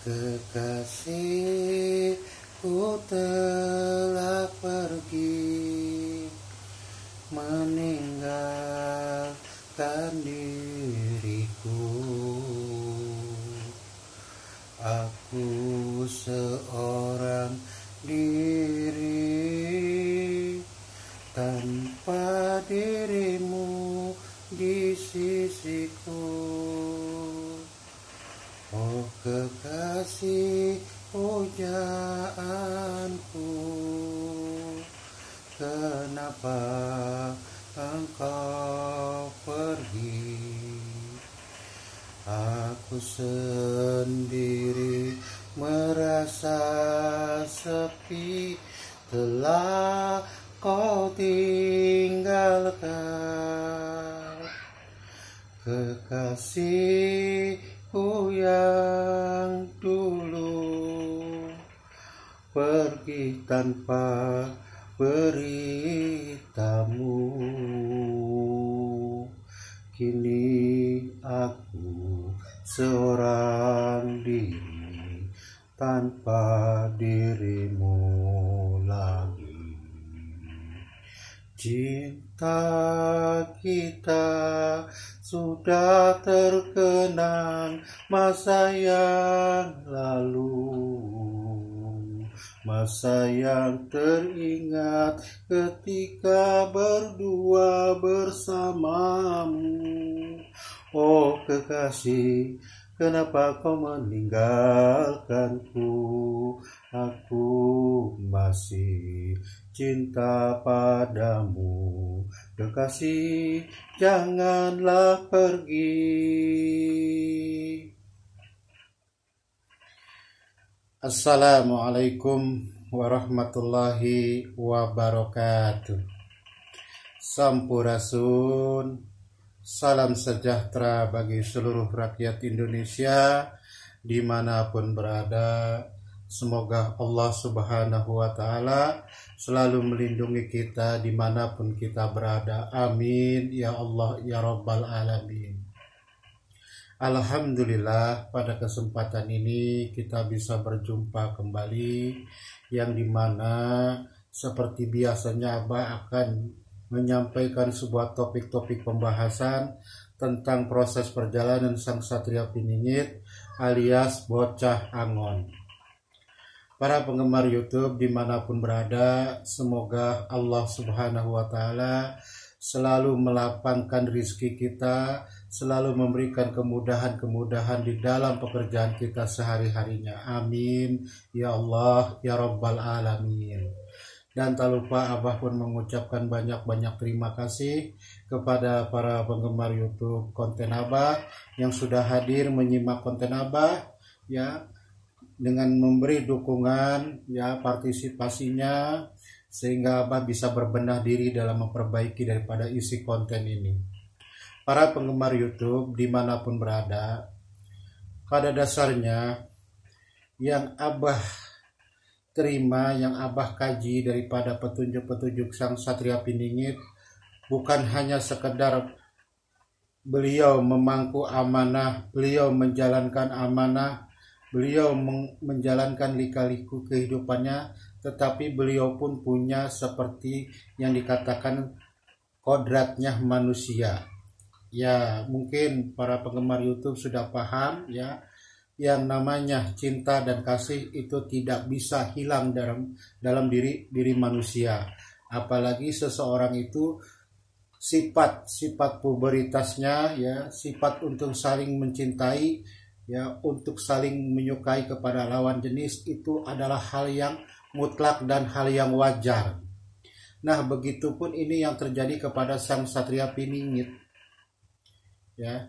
Kekasihku telah pergi, meninggalkan diriku. Aku seorang diri tanpa dirimu di sisiku. Oh kekasih pujaanku, kenapa engkau pergi? Aku sendiri merasa sepi telah kau tinggalkan. Kekasihku yang dulu pergi tanpa beritamu. Kini aku seorang diri tanpa dirimu lagi. Cinta kita sudah terkenang masa yang lalu, masa yang teringat ketika berdua bersamamu. Oh kekasih, kenapa kau meninggalkanku? Aku masih cinta padamu. Kekasih, janganlah pergi. Assalamualaikum warahmatullahi wabarakatuh. Sampurasun, salam sejahtera bagi seluruh rakyat Indonesia dimanapun berada. Semoga Allah Subhanahu wa Ta'ala selalu melindungi kita dimanapun kita berada. Amin ya Allah ya Rabbal Alamin. Alhamdulillah, pada kesempatan ini kita bisa berjumpa kembali, yang dimana seperti biasanya Abah akan menyampaikan sebuah topik-topik pembahasan tentang proses perjalanan sang Satria Piningit alias Bocah Angon. Para penggemar YouTube dimanapun berada, semoga Allah Subhanahu wa Ta'ala selalu melapangkan rizki kita, selalu memberikan kemudahan-kemudahan di dalam pekerjaan kita sehari-harinya. Amin ya Allah ya Rabbal Alamin. Dan tak lupa Abah pun mengucapkan banyak-banyak terima kasih kepada para penggemar YouTube konten Abah yang sudah hadir menyimak konten Abah, ya, dengan memberi dukungan, ya, partisipasinya, sehingga Abah bisa berbenah diri dalam memperbaiki daripada isi konten ini. Para penggemar YouTube dimanapun berada, pada dasarnya yang Abah terima, yang Abah kaji daripada petunjuk-petunjuk sang Satria Piningit bukan hanya sekedar beliau memangku amanah, beliau menjalankan amanah, beliau menjalankan lika-liku kehidupannya, tetapi beliau pun punya seperti yang dikatakan kodratnya manusia. Ya, mungkin para penggemar YouTube sudah paham, ya, yang namanya cinta dan kasih itu tidak bisa hilang dalam diri manusia. Apalagi seseorang itu sifat puberitasnya, ya, sifat untuk saling mencintai, ya, untuk saling menyukai kepada lawan jenis, itu adalah hal yang mutlak dan hal yang wajar. Nah, begitupun ini yang terjadi kepada sang Satria Piningit, ya,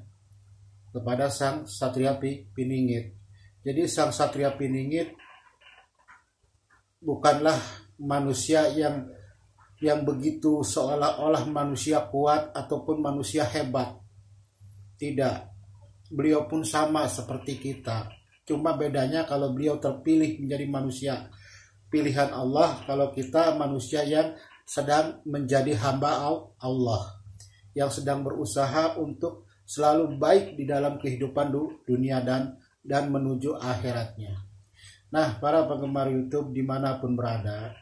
kepada sang Satria Piningit. Jadi sang Satria Piningit bukanlah manusia yang begitu seolah-olah manusia kuat ataupun manusia hebat. Tidak. Beliau pun sama seperti kita. Cuma bedanya kalau beliau terpilih menjadi manusia pilihan Allah, kalau kita manusia yang sedang menjadi hamba Allah, yang sedang berusaha untuk selalu baik di dalam kehidupan dunia dan dan menuju akhiratnya. Nah, para penggemar YouTube dimanapun berada,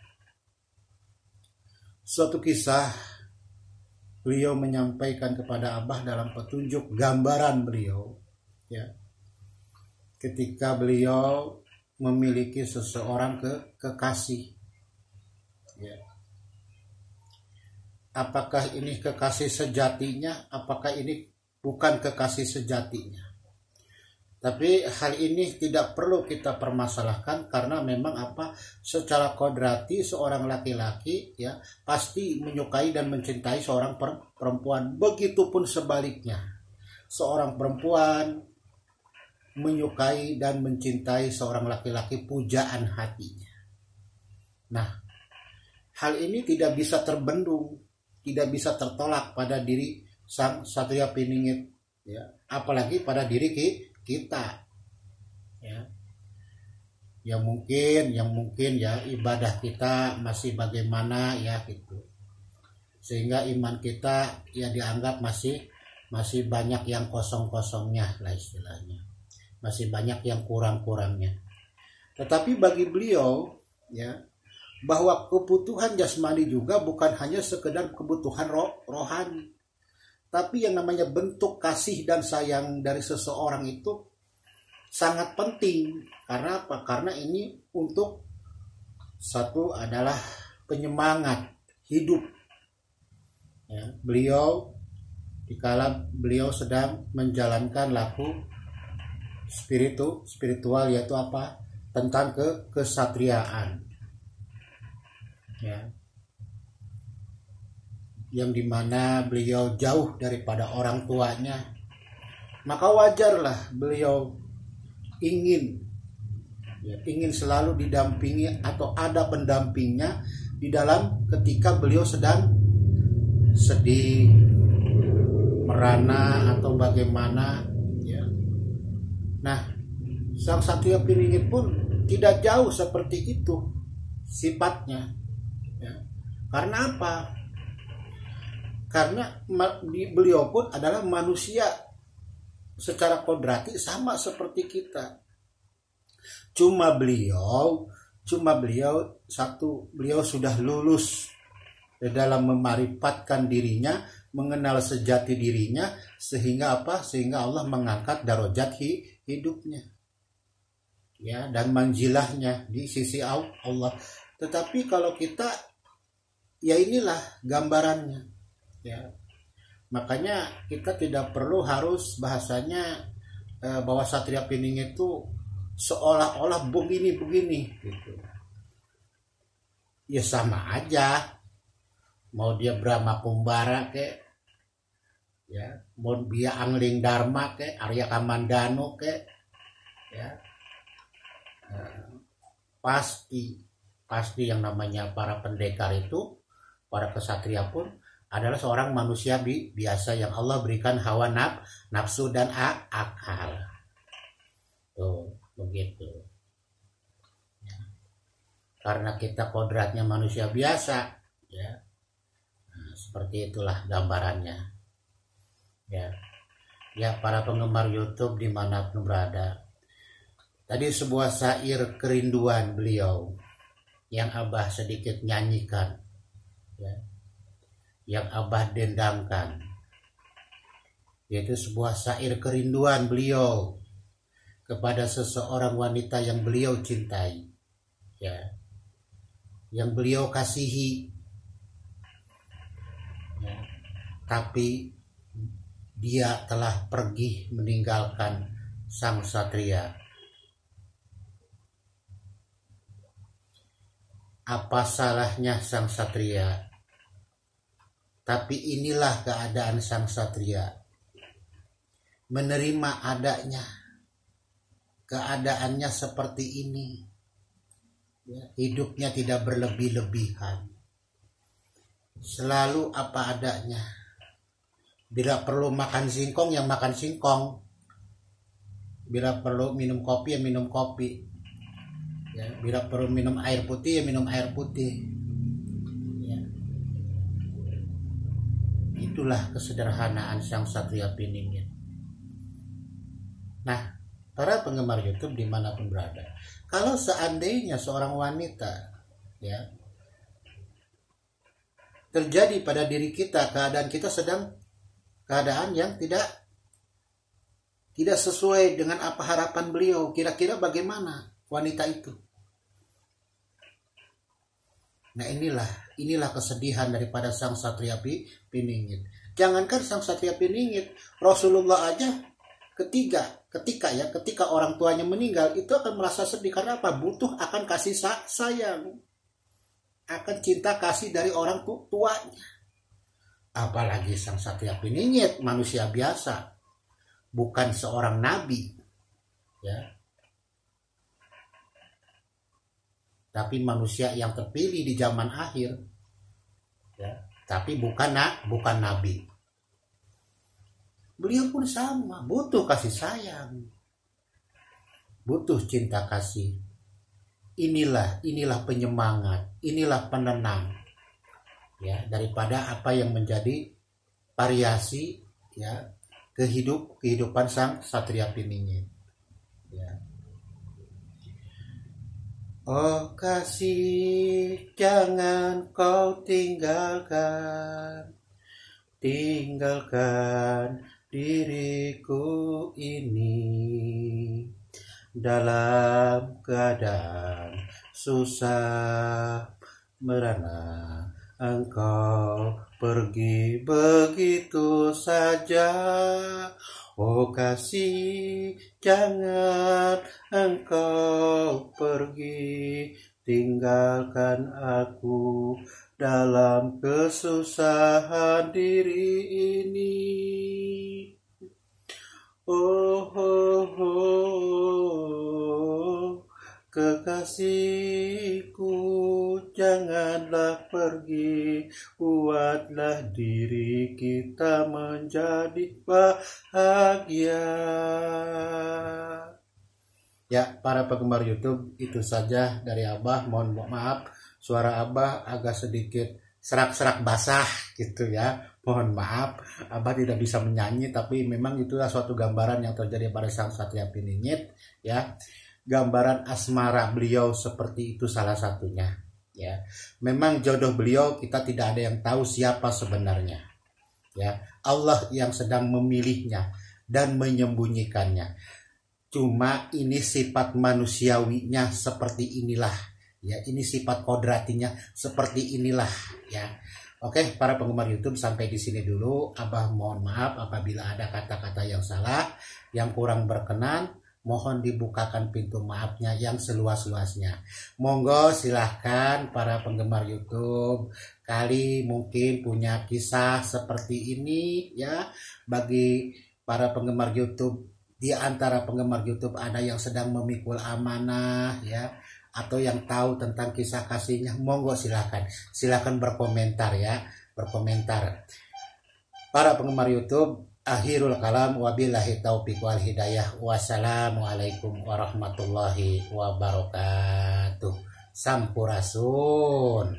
suatu kisah beliau menyampaikan kepada Abah dalam petunjuk gambaran beliau, ya, ketika beliau memiliki seseorang kekasih, ya. Apakah ini kekasih sejatinya? Apakah ini bukan kekasih sejatinya? Tapi hal ini tidak perlu kita permasalahkan, karena memang secara kodrati seorang laki-laki, ya, pasti menyukai dan mencintai seorang perempuan. Begitupun sebaliknya, seorang perempuan menyukai dan mencintai seorang laki-laki pujaan hatinya. Nah, hal ini tidak bisa terbendung, tidak bisa tertolak pada diri sang Satria Piningit, ya, apalagi pada diri kita, ya, yang mungkin ya ibadah kita masih bagaimana, ya, gitu, sehingga iman kita ya dianggap masih banyak yang kosong-kosongnya lah istilahnya, masih banyak yang kurang-kurangnya. Tetapi bagi beliau, ya, bahwa kebutuhan jasmani juga bukan hanya sekedar kebutuhan rohani, tapi yang namanya bentuk kasih dan sayang dari seseorang itu sangat penting. Karena apa? Karena ini untuk satu adalah penyemangat hidup, ya, beliau dikala beliau sedang menjalankan laku spiritual, yaitu apa? Tentang kesatriaan, ya, yang dimana beliau jauh daripada orang tuanya, maka wajarlah beliau ingin selalu didampingi atau ada pendampingnya di dalam ketika beliau sedang sedih, merana atau bagaimana, ya. Nah, sang Satria Piningit pun tidak jauh seperti itu sifatnya, ya. Karena apa? Karena beliau pun adalah manusia secara kodrati sama seperti kita. Cuma beliau sudah lulus dalam memarifatkan dirinya, mengenal sejati dirinya, sehingga Allah mengangkat darajat hidupnya, ya, dan manjilahnya di sisi Allah. Tetapi kalau kita, ya inilah gambarannya, ya, makanya kita tidak perlu harus bahasanya bahwa Satria Piningit itu seolah-olah begini gitu. Ya sama aja, mau dia Brahma Kumbara kek, ya, mau dia Angling Dharma kek, Arya Kamandano kek, ya, pasti yang namanya para pendekar itu, para kesatria pun adalah seorang manusia biasa yang Allah berikan hawa nafsu dan akal. Tuh, begitu. Ya. Karena kita kodratnya manusia biasa, ya. Nah, seperti itulah gambarannya. Ya. Ya, para penggemar YouTube dimanapun berada. Tadi sebuah syair kerinduan beliau yang Abah sedikit nyanyikan, ya, yang Abah dendangkan, yaitu sebuah syair kerinduan beliau kepada seseorang wanita yang beliau cintai, ya, yang beliau kasihi, ya, tapi dia telah pergi meninggalkan sang satria. Apa salahnya sang satria? Tapi inilah keadaan sang satria. Menerima adanya. Keadaannya seperti ini. Ya, hidupnya tidak berlebih-lebihan. Selalu apa adanya. Bila perlu makan singkong, ya makan singkong. Bila perlu minum kopi, ya minum kopi. Ya, bila perlu minum air putih, ya minum air putih. Ya. Itulah kesederhanaan sang Satria Piningit. Nah, para penggemar YouTube dimanapun berada, kalau seandainya seorang wanita ya terjadi pada diri kita keadaan kita sedang keadaan yang tidak sesuai dengan apa harapan beliau, kira-kira bagaimana wanita itu? Nah inilah kesedihan daripada sang Satria Piningit. Jangankan sang Satria Piningit, Rasulullah aja ketika orang tuanya meninggal itu akan merasa sedih karena apa? Butuh akan kasih sayang, akan cinta kasih dari orang tuanya. Apalagi sang Satria Piningit manusia biasa, bukan seorang nabi, ya. Tapi manusia yang terpilih di zaman akhir, ya. Tapi bukan nabi. Beliau pun sama, butuh kasih sayang, butuh cinta kasih. Inilah penyemangat, inilah penenang, ya, daripada apa yang menjadi variasi, ya, kehidupan sang Satria Piningit, ya. Oh kasih, jangan kau tinggalkan diriku ini dalam keadaan susah merana. Engkau pergi begitu saja. Oh kasih, jangan engkau pergi, tinggalkan aku dalam kesusahan diri ini. Oh, oh, oh, kekasihku, janganlah pergi, buatlah diri kita menjadi bahagia. Ya, para penggemar YouTube, itu saja dari Abah. Mohon maaf, suara Abah agak sedikit serak-serak basah gitu ya. Mohon maaf, Abah tidak bisa menyanyi, tapi memang itulah suatu gambaran yang terjadi pada sang Satria Piningit, ya. Gambaran asmara beliau seperti itu salah satunya, ya. Memang jodoh beliau kita tidak ada yang tahu siapa sebenarnya, ya. Allah yang sedang memilihnya dan menyembunyikannya. Cuma ini sifat manusiawinya seperti inilah, ya. Ini sifat kodratinya seperti inilah, ya. Oke, para penggemar YouTube, sampai di sini dulu. Abah mohon maaf apabila ada kata-kata yang salah, yang kurang berkenan. Mohon dibukakan pintu maafnya yang seluas-luasnya. Monggo silahkan para penggemar YouTube, kali mungkin punya kisah seperti ini, ya. Bagi para penggemar YouTube, di antara penggemar YouTube ada yang sedang memikul amanah, ya, atau yang tahu tentang kisah kasihnya, monggo silahkan berkomentar, ya, berkomentar. Para penggemar YouTube, akhirul kalam, wabillahi taufiq wal hidayah. Wassalamualaikum warahmatullahi wabarakatuh. Sampurasun.